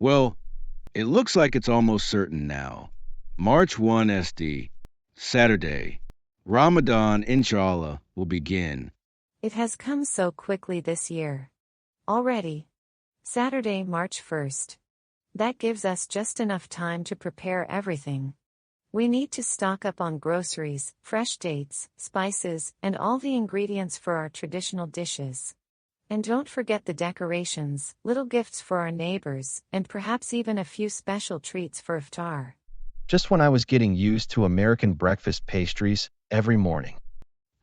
Well, it looks like it's almost certain now. March 1 SD, Saturday, Ramadan, inshallah, will begin. It has come so quickly this year. Already. Saturday, March 1st. That gives us just enough time to prepare everything. We need to stock up on groceries, fresh dates, spices, and all the ingredients for our traditional dishes. And don't forget the decorations, little gifts for our neighbors, and perhaps even a few special treats for Iftar. Just when I was getting used to American breakfast pastries every morning.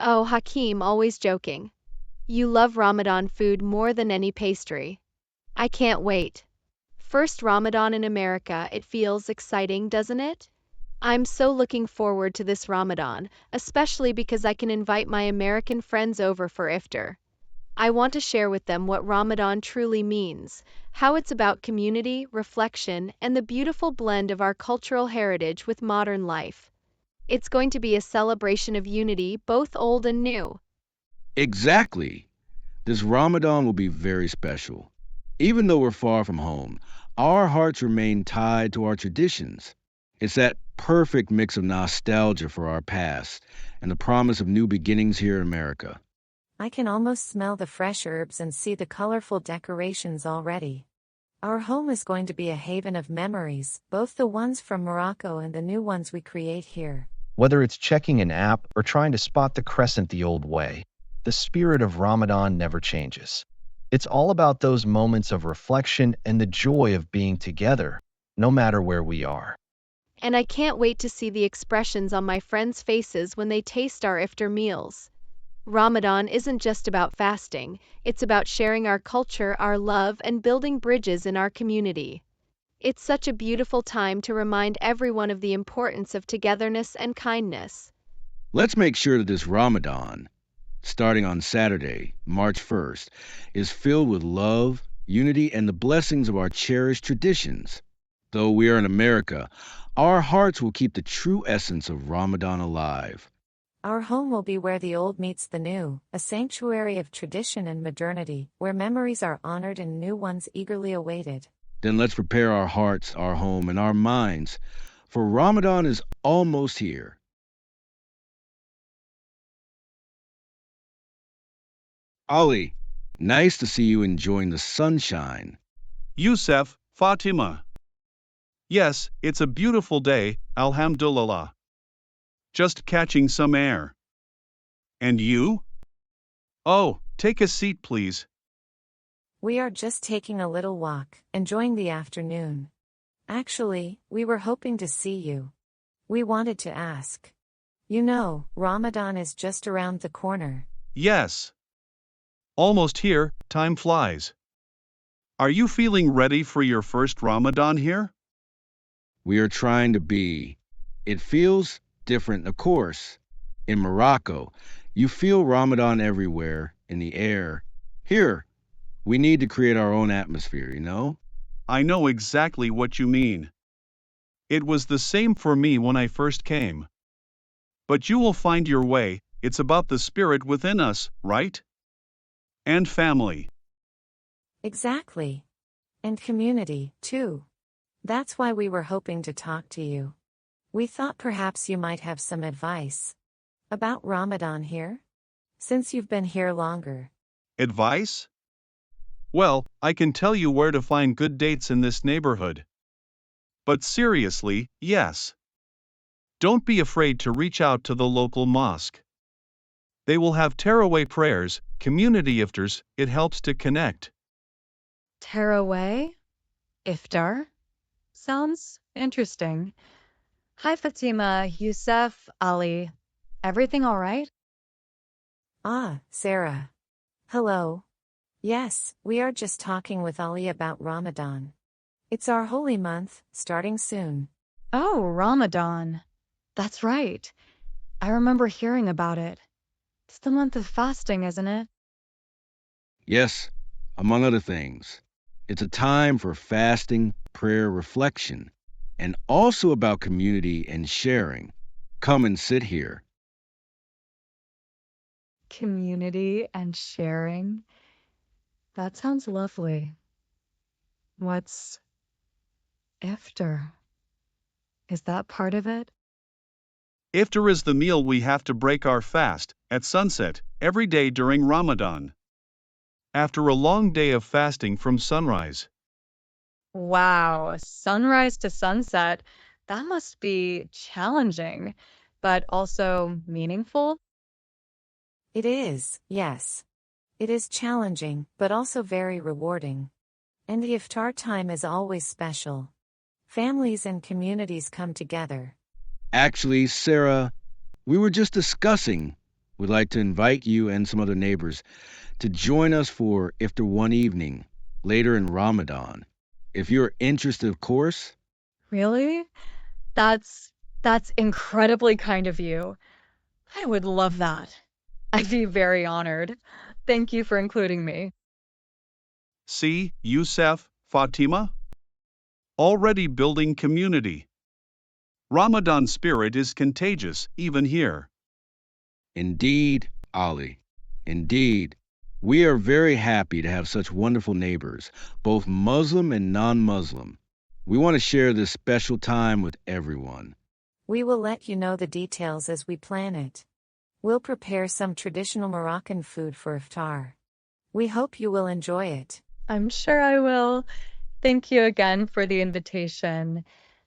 Oh, Hakeem, always joking. You love Ramadan food more than any pastry. I can't wait. First Ramadan in America, it feels exciting, doesn't it? I'm so looking forward to this Ramadan, especially because I can invite my American friends over for Iftar. I want to share with them what Ramadan truly means, how it's about community, reflection, and the beautiful blend of our cultural heritage with modern life. It's going to be a celebration of unity, both old and new. Exactly. This Ramadan will be very special. Even though we're far from home, our hearts remain tied to our traditions. It's that perfect mix of nostalgia for our past and the promise of new beginnings here in America. I can almost smell the fresh herbs and see the colorful decorations already. Our home is going to be a haven of memories, both the ones from Morocco and the new ones we create here. Whether it's checking an app or trying to spot the crescent the old way, the spirit of Ramadan never changes. It's all about those moments of reflection and the joy of being together, no matter where we are. And I can't wait to see the expressions on my friends' faces when they taste our iftar meals. Ramadan isn't just about fasting, it's about sharing our culture, our love, and building bridges in our community. It's such a beautiful time to remind everyone of the importance of togetherness and kindness. Let's make sure that this Ramadan, starting on Saturday, March 1st, is filled with love, unity, and the blessings of our cherished traditions. Though we are in America, our hearts will keep the true essence of Ramadan alive. Our home will be where the old meets the new, a sanctuary of tradition and modernity, where memories are honored and new ones eagerly awaited. Then let's prepare our hearts, our home, and our minds, for Ramadan is almost here. Ali, nice to see you enjoying the sunshine. Youssef, Fatima. Yes, it's a beautiful day, alhamdulillah. Just catching some air. And you? Oh, take a seat, please. We are just taking a little walk, enjoying the afternoon. Actually, we were hoping to see you. We wanted to ask. You know, Ramadan is just around the corner. Yes. Almost here, time flies. Are you feeling ready for your first Ramadan here? We are trying to be. It feels different, of course. In Morocco, you feel Ramadan everywhere, in the air. Here, we need to create our own atmosphere, you know? I know exactly what you mean. It was the same for me when I first came. But you will find your way, it's about the spirit within us, right? And family. Exactly. And community, too. That's why we were hoping to talk to you. We thought perhaps you might have some advice. About Ramadan here? Since you've been here longer. Advice? Well, I can tell you where to find good dates in this neighborhood. But seriously, yes. Don't be afraid to reach out to the local mosque. They will have tearaway prayers, community iftars, it helps to connect. Tearaway? Iftar? Sounds interesting. Hi, Fatima, Youssef, Ali. Everything all right? Ah, Sarah. Hello. Yes, we are just talking with Ali about Ramadan. It's our holy month, starting soon. Oh, Ramadan. That's right. I remember hearing about it. It's the month of fasting, isn't it? Yes, among other things. It's a time for fasting, prayer, reflection, and also about community and sharing. Come and sit here. Community and sharing. That sounds lovely. What's Iftar. Is that part of it? Iftar is the meal we have to break our fast at sunset every day during Ramadan. After a long day of fasting from sunrise. Wow, sunrise to sunset. That must be challenging, but also meaningful. It is, yes. It is challenging, but also very rewarding. And the iftar time is always special. Families and communities come together. Actually, Sarah, we were just discussing. We'd like to invite you and some other neighbors to join us for Iftar one evening later in Ramadan. If you're interested, of course. Really? That's that's incredibly kind of you. I would love that. I'd be very honored. Thank you for including me. See, Youssef, Fatima? Already building community. Ramadan spirit is contagious, even here. Indeed, Ali. Indeed. We are very happy to have such wonderful neighbors, both Muslim and non Muslim. We want to share this special time with everyone. We will let you know the details as we plan it. We'll prepare some traditional Moroccan food for iftar. We hope you will enjoy it. I'm sure I will. Thank you again for the invitation.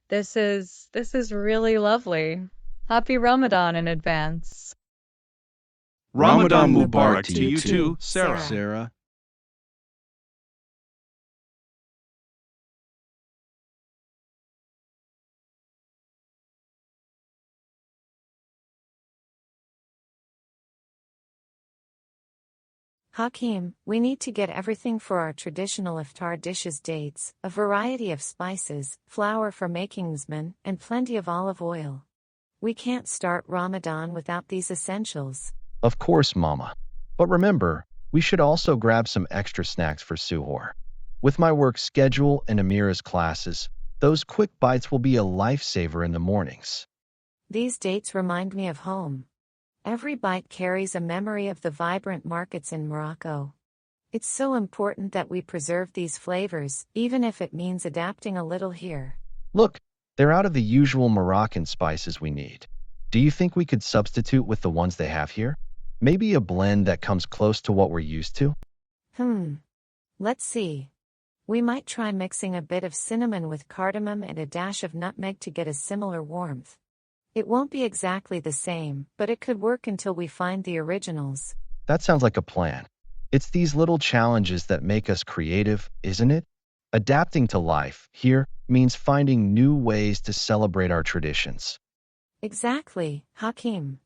This is really lovely. Happy Ramadan in advance. Ramadan Ramadan Mubarak Mubarak to you too, Sarah. Sarah. Hakeem, we need to get everything for our traditional iftar dishes: dates, a variety of spices, flour for making zman, and plenty of olive oil. We can't start Ramadan without these essentials. Of course, Mama. But remember, we should also grab some extra snacks for Suhoor. With my work schedule and Amira's classes, those quick bites will be a lifesaver in the mornings. These dates remind me of home. Every bite carries a memory of the vibrant markets in Morocco. It's so important that we preserve these flavors, even if it means adapting a little here. Look, they're out of the usual Moroccan spices we need. Do you think we could substitute with the ones they have here? Maybe a blend that comes close to what we're used to? Let's see. We might try mixing a bit of cinnamon with cardamom and a dash of nutmeg to get a similar warmth. It won't be exactly the same, but it could work until we find the originals. That sounds like a plan. It's these little challenges that make us creative, isn't it? Adapting to life here means finding new ways to celebrate our traditions. Exactly, Hakeem.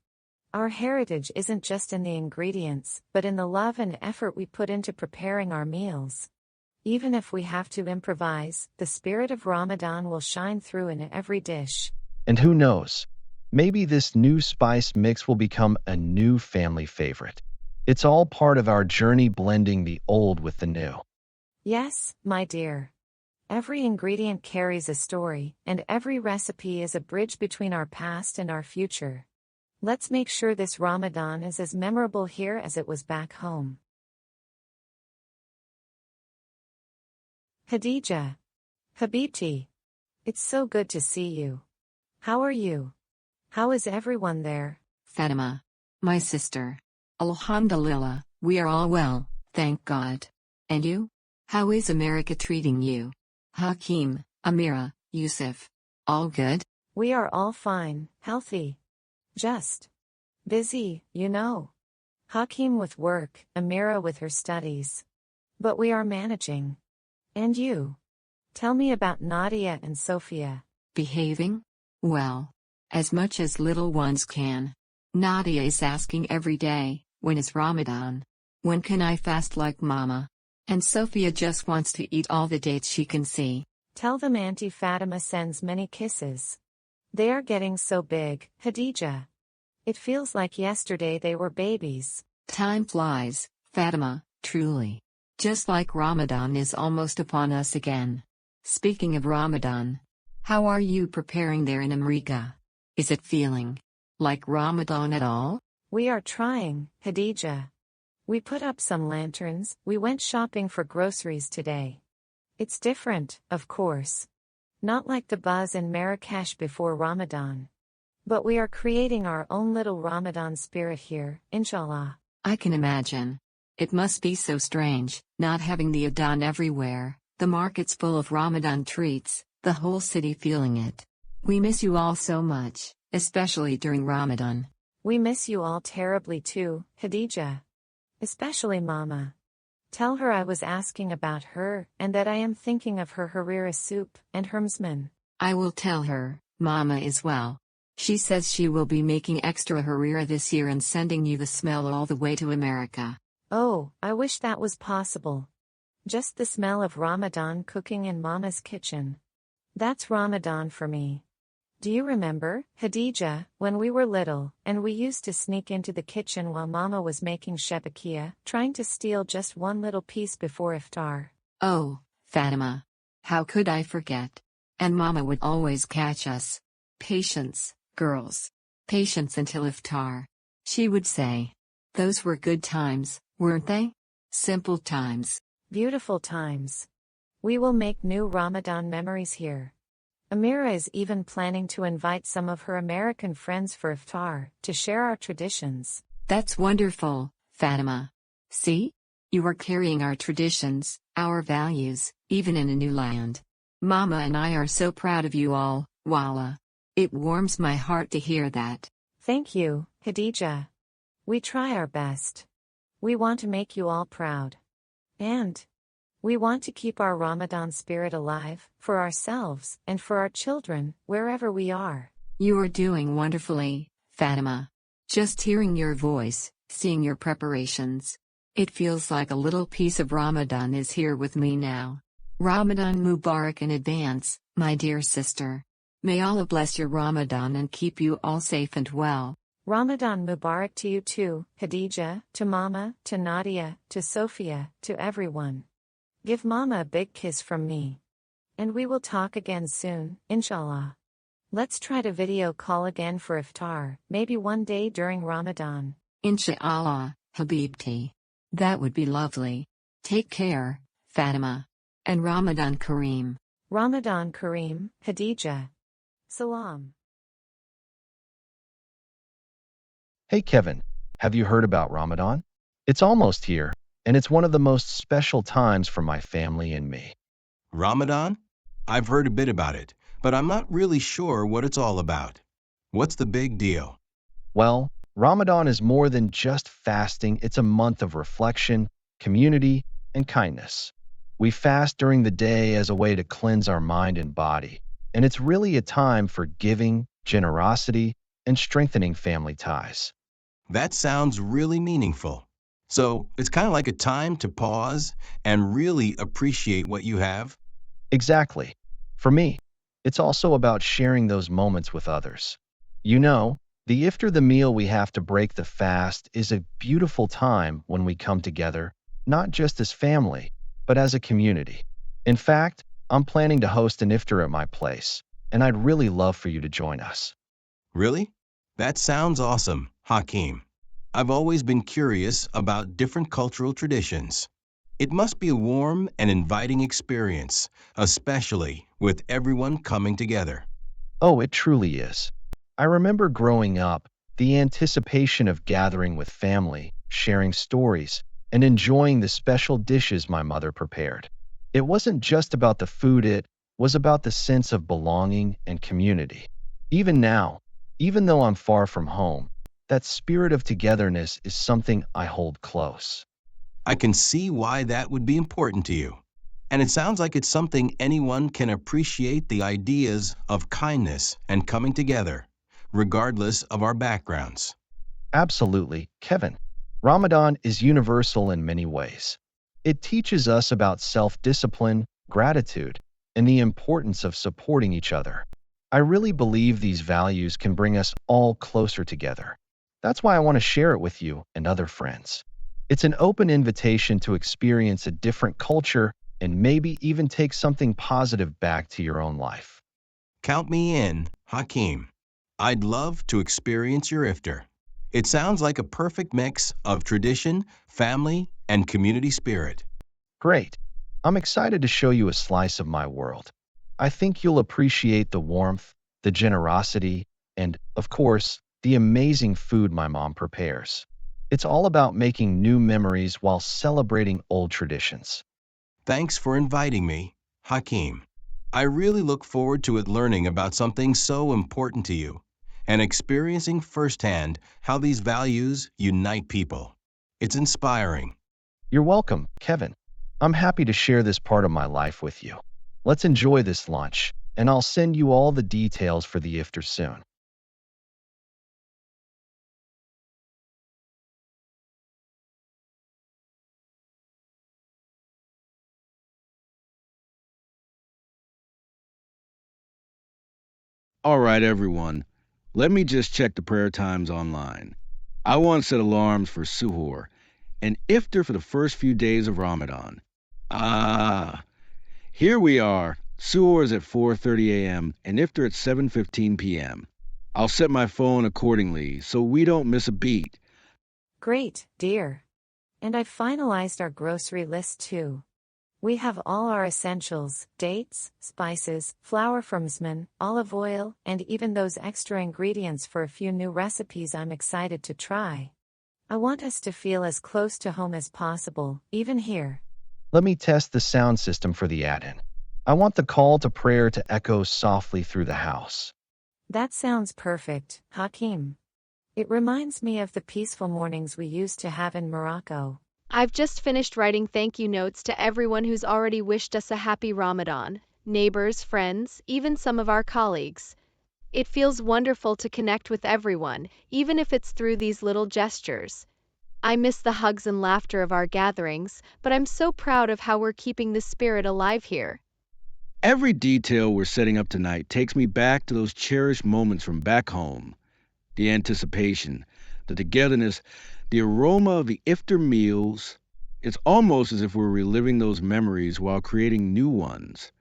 Our heritage isn't just in the ingredients, but in the love and effort we put into preparing our meals. Even if we have to improvise, the spirit of Ramadan will shine through in every dish. And who knows? Maybe this new spice mix will become a new family favorite. It's all part of our journey blending the old with the new. Yes, my dear. Every ingredient carries a story, and every recipe is a bridge between our past and our future. Let's make sure this Ramadan is as memorable here as it was back home. Khadija. Habibti. It's so good to see you. How are you? How is everyone there? Fatima. My sister. Alhamdulillah, we are all well, thank God. And you? How is America treating you? Hakeem, Amira, Yusuf. All good? We are all fine, healthy. Just busy, you know. Hakeem with work, Amira with her studies. But we are managing. And you? Tell me about Nadia and Sophia. Behaving? Well, as much as little ones can. Nadia is asking every day, when is Ramadan? When can I fast like Mama? And Sophia just wants to eat all the dates she can see. Tell them Auntie Fatima sends many kisses. They are getting so big, Khadija. It feels like yesterday they were babies. Time flies, Fatima, truly. Just like Ramadan is almost upon us again. Speaking of Ramadan, how are you preparing there in America? Is it feeling like Ramadan at all? We are trying, Khadija. We put up some lanterns, we went shopping for groceries today. It's different, of course. Not like the buzz in Marrakesh before Ramadan. But we are creating our own little Ramadan spirit here, inshallah. I can imagine. It must be so strange, not having the Adhan everywhere, the markets full of Ramadan treats, the whole city feeling it. We miss you all so much, especially during Ramadan. We miss you all terribly too, Khadija. Especially Mama. Tell her I was asking about her and that I am thinking of her harira soup and hermsman. I will tell her, Mama is well. She says she will be making extra harira this year and sending you the smell all the way to America. Oh, I wish that was possible. Just the smell of Ramadan cooking in Mama's kitchen. That's Ramadan for me. Do you remember, Khadija, when we were little, and we used to sneak into the kitchen while Mama was making shebakia, trying to steal just one little piece before iftar? Oh, Fatima. How could I forget? And Mama would always catch us. Patience, girls. Patience until iftar. She would say. Those were good times, weren't they? Simple times. Beautiful times. We will make new Ramadan memories here. Amira is even planning to invite some of her American friends for iftar, to share our traditions. That's wonderful, Fatima. See? You are carrying our traditions, our values, even in a new land. Mama and I are so proud of you all, Wallah. It warms my heart to hear that. Thank you, Khadija. We try our best. We want to make you all proud. And we want to keep our Ramadan spirit alive, for ourselves and for our children, wherever we are. You are doing wonderfully, Fatima. Just hearing your voice, seeing your preparations. It feels like a little piece of Ramadan is here with me now. Ramadan Mubarak in advance, my dear sister. May Allah bless your Ramadan and keep you all safe and well. Ramadan Mubarak to you too, Khadija, to Mama, to Nadia, to Sophia, to everyone. Give Mama a big kiss from me. And we will talk again soon, inshallah. Let's try to video call again for iftar, maybe one day during Ramadan. Insha'Allah, Habibti. That would be lovely. Take care, Fatima. And Ramadan Kareem. Ramadan Kareem, Khadija. Salam. Hey Kevin, have you heard about Ramadan? It's almost here, and it's one of the most special times for my family and me. Ramadan? I've heard a bit about it, but I'm not really sure what it's all about. What's the big deal? Well, Ramadan is more than just fasting, it's a month of reflection, community, and kindness. We fast during the day as a way to cleanse our mind and body, and it's really a time for giving, generosity, and strengthening family ties. That sounds really meaningful. So it's kind of like a time to pause and really appreciate what you have? Exactly. For me, it's also about sharing those moments with others. You know, the iftar, the meal we have to break the fast, is a beautiful time when we come together, not just as family, but as a community. In fact, I'm planning to host an iftar at my place, and I'd really love for you to join us. Really? That sounds awesome, Hakeem. I've always been curious about different cultural traditions. It must be a warm and inviting experience, especially with everyone coming together. Oh, it truly is. I remember growing up, the anticipation of gathering with family, sharing stories, and enjoying the special dishes my mother prepared. It wasn't just about the food, it was about the sense of belonging and community. Even now, even though I'm far from home, that spirit of togetherness is something I hold close. I can see why that would be important to you. And it sounds like it's something anyone can appreciate, the ideas of kindness and coming together, regardless of our backgrounds. Absolutely, Kevin. Ramadan is universal in many ways. It teaches us about self-discipline, gratitude, and the importance of supporting each other. I really believe these values can bring us all closer together. That's why I want to share it with you and other friends. It's an open invitation to experience a different culture and maybe even take something positive back to your own life. Count me in, Hakeem. I'd love to experience your iftar. It sounds like a perfect mix of tradition, family, and community spirit. Great. I'm excited to show you a slice of my world. I think you'll appreciate the warmth, the generosity, and, of course, the amazing food my mom prepares. It's all about making new memories while celebrating old traditions. Thanks for inviting me, Hakeem. I really look forward to it learning about something so important to you and experiencing firsthand how these values unite people. It's inspiring. You're welcome, Kevin. I'm happy to share this part of my life with you. Let's enjoy this lunch, and I'll send you all the details for the iftar soon. All right, everyone. Let me just check the prayer times online. I want to set alarms for Suhoor and Iftar for the first few days of Ramadan. Ah, here we are. Suhoor is at 4:30 a.m. and Iftar at 7:15 p.m. I'll set my phone accordingly so we don't miss a beat. Great, dear. And I finalized our grocery list too. We have all our essentials: dates, spices, flour from Zman, olive oil, and even those extra ingredients for a few new recipes I'm excited to try. I want us to feel as close to home as possible, even here. Let me test the sound system for the add-in. I want the call to prayer to echo softly through the house. That sounds perfect, Hakeem. It reminds me of the peaceful mornings we used to have in Morocco. I've just finished writing thank you notes to everyone who's already wished us a happy Ramadan, neighbors, friends, even some of our colleagues. It feels wonderful to connect with everyone, even if it's through these little gestures. I miss the hugs and laughter of our gatherings, but I'm so proud of how we're keeping the spirit alive here. Every detail we're setting up tonight takes me back to those cherished moments from back home. The anticipation, the togetherness, the aroma of the iftar meals. It's almost as if we're reliving those memories while creating new ones.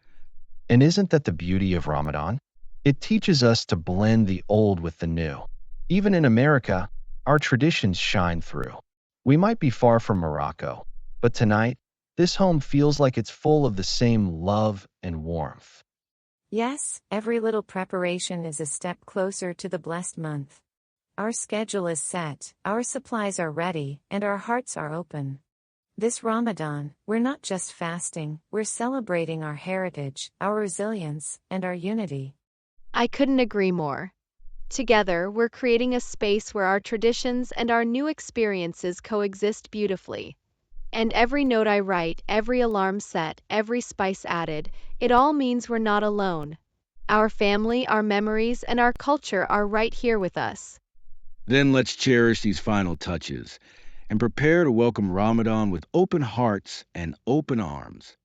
And isn't that the beauty of Ramadan? It teaches us to blend the old with the new. Even in America, our traditions shine through. We might be far from Morocco, but tonight, this home feels like it's full of the same love and warmth. Yes, every little preparation is a step closer to the blessed month. Our schedule is set, our supplies are ready, and our hearts are open. This Ramadan, we're not just fasting, we're celebrating our heritage, our resilience, and our unity. I couldn't agree more. Together, we're creating a space where our traditions and our new experiences coexist beautifully. And every note I write, every alarm set, every spice added, it all means we're not alone. Our family, our memories, and our culture are right here with us. Then let's cherish these final touches and prepare to welcome Ramadan with open hearts and open arms.